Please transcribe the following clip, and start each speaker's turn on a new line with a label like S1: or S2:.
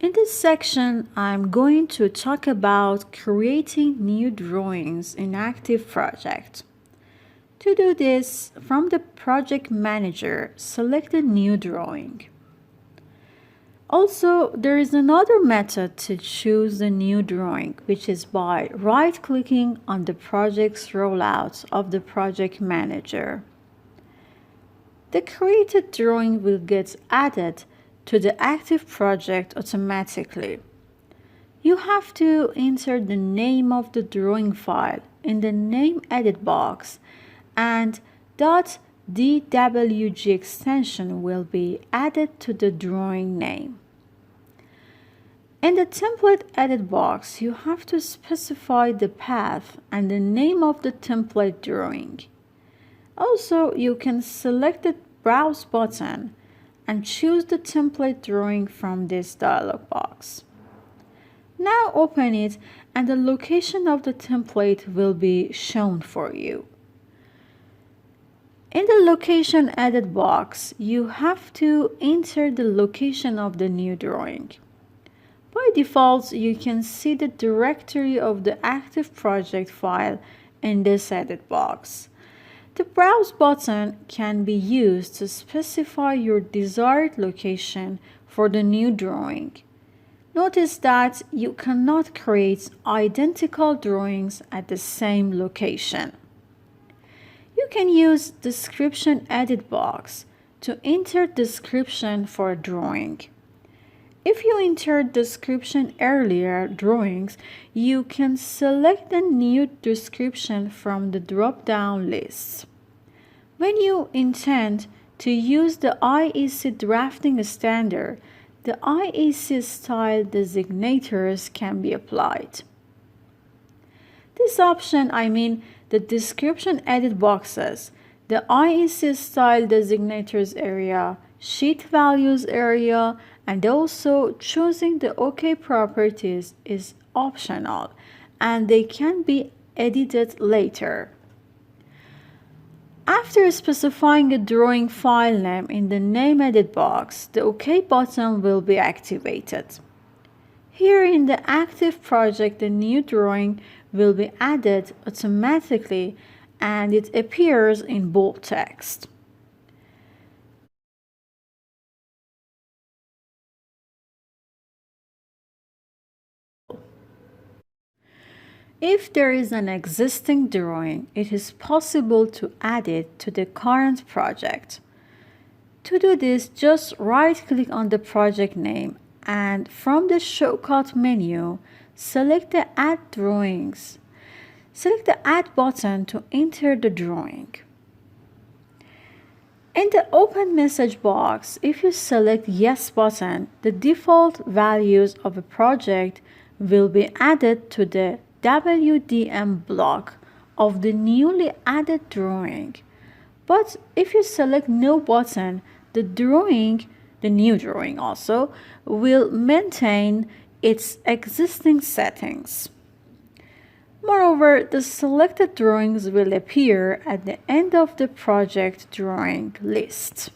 S1: In this section, I'm going to talk about creating new drawings in Active Project. To do this, from the Project Manager, select a new drawing. Also, there is another method to choose the new drawing, which is by right-clicking on the project's rollout of the Project Manager. The created drawing will get added to the active project automatically. You have to enter the name of the drawing file in the Name Edit box, and .dwg extension will be added to the drawing name. In the Template Edit box, you have to specify the path and the name of the template drawing. Also, you can select the Browse button and choose the template drawing from this dialog box. Now open it and the location of the template will be shown for you. In the Location Edit box, you have to enter the location of the new drawing. By default, you can see the directory of the active project file in this edit box. The Browse button can be used to specify your desired location for the new drawing. Notice that you cannot create identical drawings at the same location. You can use Description Edit box to enter description for a drawing. If you entered description earlier drawings, you can select the new description from the drop-down list. When you intend to use the IEC drafting standard, the IEC style designators can be applied. This option, the description edit boxes, the IEC style designators area, sheet values area, and also choosing the OK properties is optional and they can be edited later. After specifying a drawing file name in the Name Edit box, the OK button will be activated. Here in the active project, the new drawing will be added automatically and it appears in bold text. If there is an existing drawing, it is possible to add it to the current project. To do this, just right-click on the project name and from the Shortcut menu, select the Add Drawings. Select the Add button to enter the drawing. In the Open message box, if you select Yes button, the default values of a project will be added to the WDM block of the newly added drawing. But if you select No button, the new drawing also, will maintain its existing settings. Moreover, the selected drawings will appear at the end of the project drawing list.